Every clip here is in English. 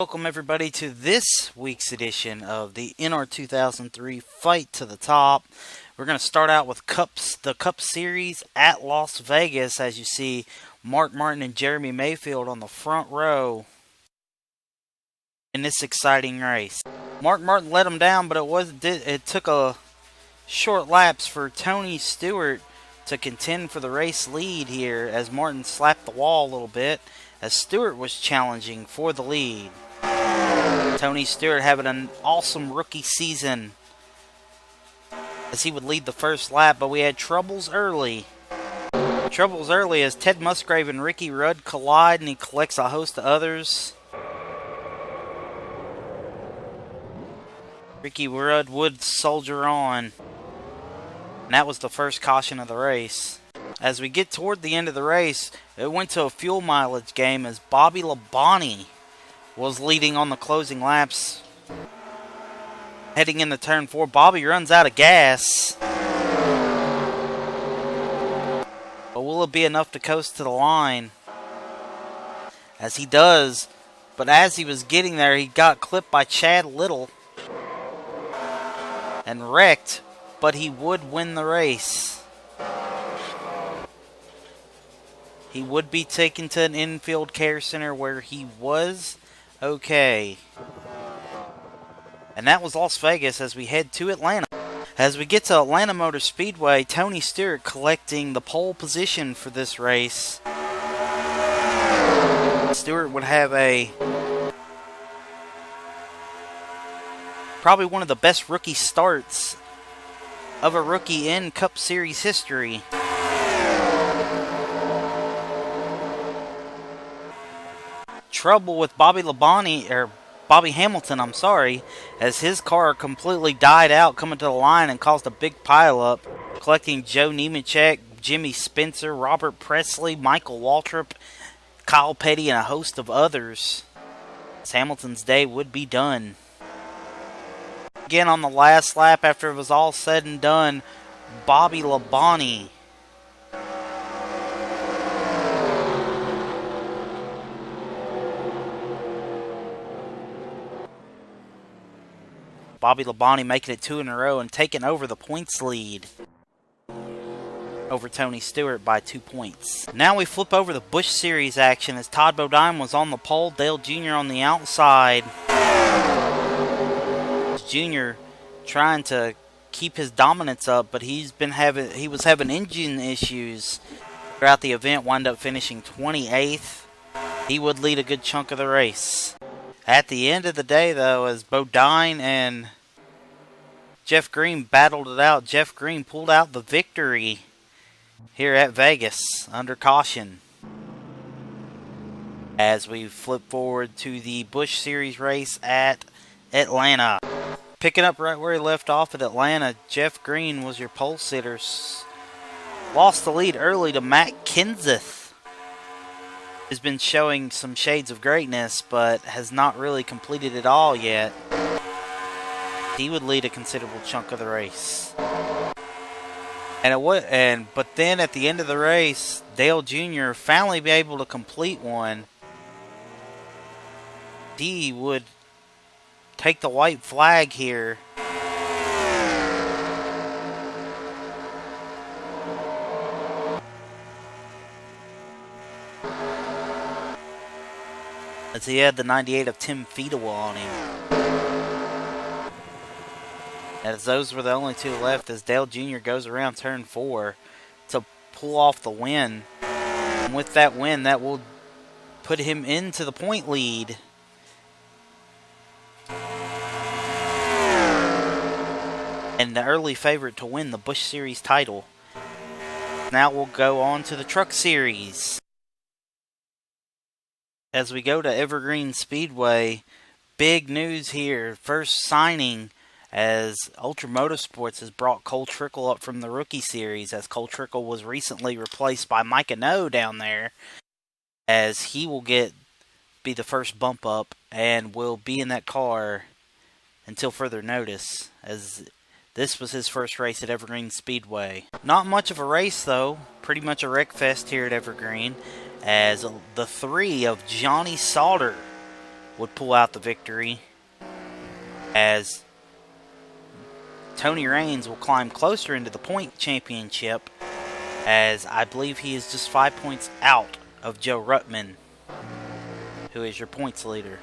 Welcome everybody to this week's edition of the nr2003 Fight to the Top. We're going to start out with the Cup Series at Las Vegas. As you see, Mark Martin and Jeremy Mayfield on the front row in this exciting race. Mark Martin let him down, but it took a short lapse for Tony Stewart to contend for the race lead here as Martin slapped the wall a little bit as Stewart was challenging for the lead. Tony Stewart having an awesome rookie season as he would lead the first lap, but we had troubles early. Troubles early as Ted Musgrave and Ricky Rudd collide and he collects a host of others. Ricky Rudd would soldier on. And that was the first caution of the race. As we get toward the end of the race, it went to a fuel mileage game as Bobby Labonte was leading on the closing laps. Heading into turn 4, Bobby runs out of gas. But will it be enough to coast to the line? As he does, but as he was getting there, he got clipped by Chad Little and wrecked, but he would win the race. He would be taken to an infield care center where he was okay. And that was Las Vegas as we head to Atlanta. As we get to Atlanta Motor Speedway, Tony Stewart collecting the pole position for this race. Stewart would have probably one of the best rookie starts of a rookie in Cup Series history. Trouble with Bobby Hamilton, as his car completely died out coming to the line and caused a big pileup, collecting Joe Nemechek, Jimmy Spencer, Robert Presley, Michael Waltrip, Kyle Petty, and a host of others. As Hamilton's day would be done. Again, on the last lap after it was all said and done, Bobby Labonte making it 2 in a row and taking over the points lead over Tony Stewart by 2 points. Now we flip over the Busch Series action as Todd Bodine was on the pole, Dale Jr. on the outside. Jr. trying to keep his dominance up, but he was having engine issues throughout the event, wound up finishing 28th. He would lead a good chunk of the race. At the end of the day, though, as Bodine and Jeff Green battled it out, Jeff Green pulled out the victory here at Vegas under caution. As we flip forward to the Busch Series race at Atlanta. Picking up right where he left off at Atlanta, Jeff Green was your pole sitter. Lost the lead early to Matt Kenseth. Has been showing some shades of greatness, but has not really completed it all yet. He would lead a considerable chunk of the race. But then at the end of the race, Dale Jr. finally be able to complete one. He would take the white flag here. As he had the 98 of Tim Fedewa on him. As those were the only two left as Dale Jr. goes around turn 4 to pull off the win. And with that win, that will put him into the point lead. And the early favorite to win the Busch Series title. Now we'll go on to the Truck Series. As we go to Evergreen Speedway, big news here. First signing as Ultra Motorsports has brought Cole Trickle up from the Rookie Series, as Cole Trickle was recently replaced by Micah No down there, as he will be the first bump up and will be in that car until further notice, as this was his first race at Evergreen Speedway. Not much of a race though, pretty much a wreck fest here at Evergreen, as the 3 of Johnny Sauter would pull out the victory, as Tony Raines will climb closer into the point championship, as I believe he is just 5 points out of Joe Ruttman, who is your points leader.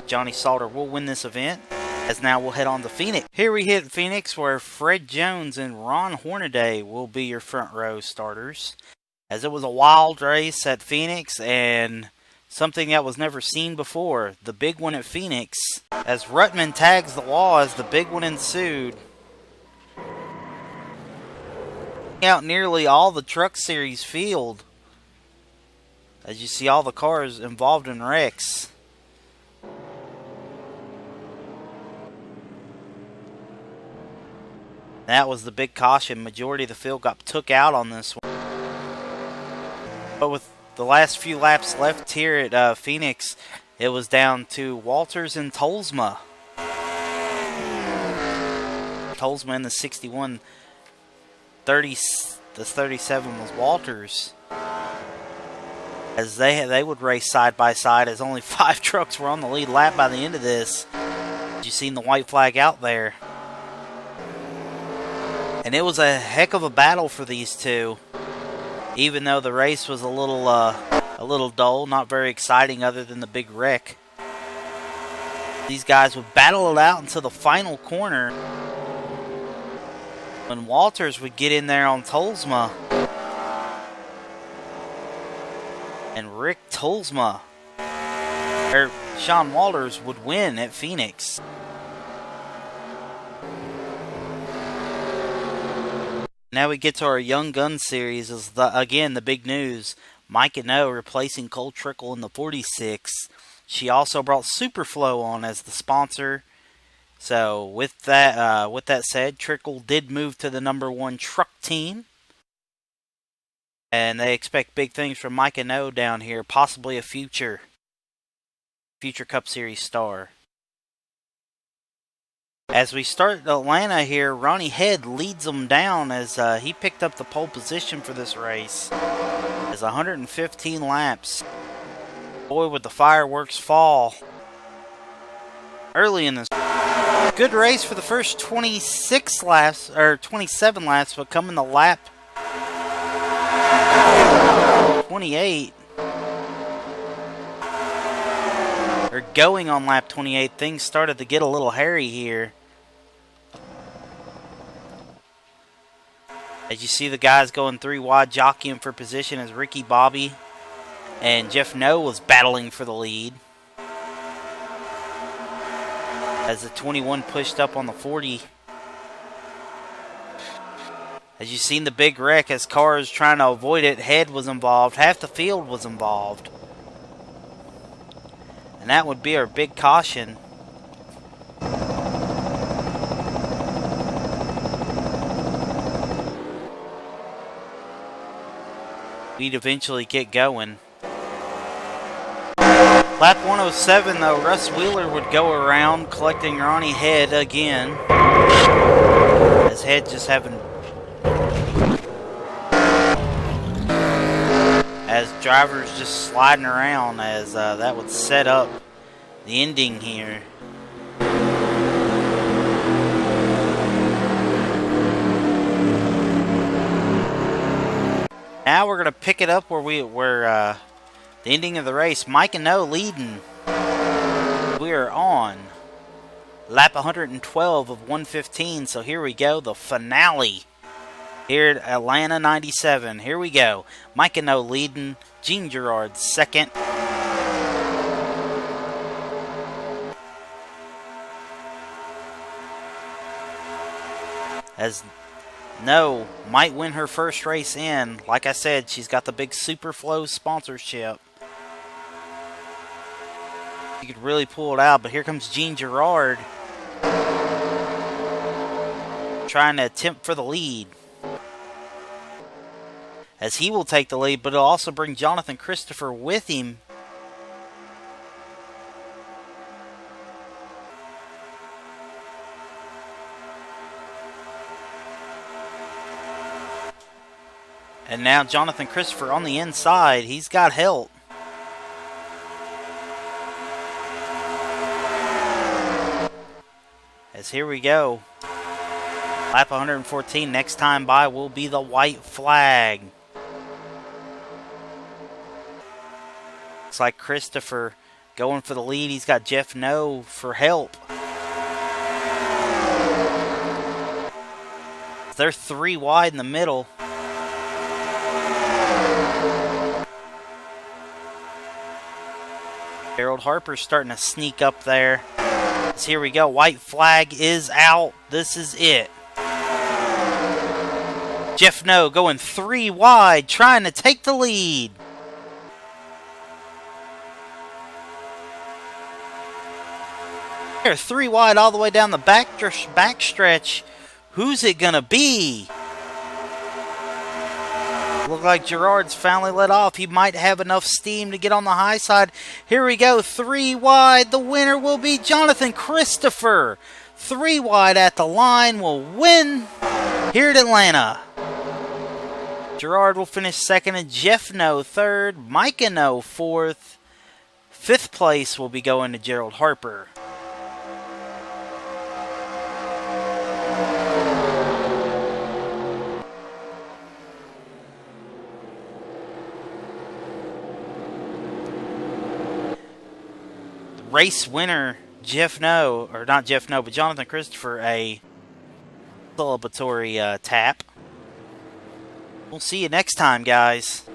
Johnny Salter will win this event, as now we'll head on to Phoenix. Here we hit Phoenix, where Fred Jones and Ron Hornaday will be your front row starters, as it was a wild race at Phoenix and something that was never seen before. The big one at Phoenix, as Ruttman tags the wall as the big one ensued. Out nearly all the Truck Series field, as you see all the cars involved in wrecks. That was the big caution. Majority of the field got took out on this one. But with the last few laps left here at Phoenix, it was down to Walters and Tolsma. Tolsma in the 61. The 37 was Walters. As they would race side by side, as only 5 trucks were on the lead lap by the end of this. You seen the white flag out there. And it was a heck of a battle for these two, even though the race was a little dull, not very exciting other than the big wreck. These guys would battle it out until the final corner, when Walters would get in there on Tolsma, and Rick Tolsma, or Sean Walters, would win at Phoenix. Now we get to our Young Gun Series. Again, the big news. Mike No replacing Cole Trickle in the 46. She also brought Superflow on as the sponsor. So with that said, Trickle did move to the #1 truck team. And they expect big things from Mike No down here. Possibly a future Cup Series star. As we start Atlanta here, Ronnie Head leads them down as he picked up the pole position for this race. As 115 laps. Boy, would the fireworks fall early in this. Good race for the first 26 laps, or 27 laps, but coming to lap 28. Or going on lap 28, things started to get a little hairy here. As you see the guys going 3 wide, jockeying for position, as Ricky Bobby and Jeff No was battling for the lead. As the 21 pushed up on the 40. As you seen the big wreck, as cars trying to avoid it, Head was involved. Half the field was involved. And that would be our big caution. We'd eventually get going. Lap 107, though, Russ Wheeler would go around collecting Ronnie Head again. As Head just having... as drivers just sliding around, as that would set up the ending here. Now we're going to pick it up where the ending of the race. Mike No leading. We are on lap 112 of 115. So here we go, the finale here at Atlanta 97. Here we go. Mike No leading. Gene Gerard second. As No might win her first race in. Like I said, she's got the big Superflow sponsorship. You could really pull it out, but here comes Gene Gerard trying to attempt for the lead. As he will take the lead, but it'll also bring Jonathan Christopher with him. And now Jonathan Christopher on the inside. He's got help. as here we go. Lap 114, next time by will be the white flag. Looks like Christopher going for the lead. He's got Jeff No for help. They're 3 wide in the middle. Gerald Harper's starting to sneak up there. So here we go. White flag is out. This is it. Jeff No going 3 wide, trying to take the lead. They're 3 wide all the way down the back stretch. Who's it going to be? Look like Gerard's finally let off. He might have enough steam to get on the high side. Here we go. 3 wide. The winner will be Jonathan Christopher. 3 wide at the line will win here at Atlanta. Gerard will finish second and Jeff No third. Micah No fourth. 5th place will be going to Gerald Harper. Race winner, Jeff No, or not Jeff No, but Jonathan Christopher, a celebratory tap. We'll see you next time, guys.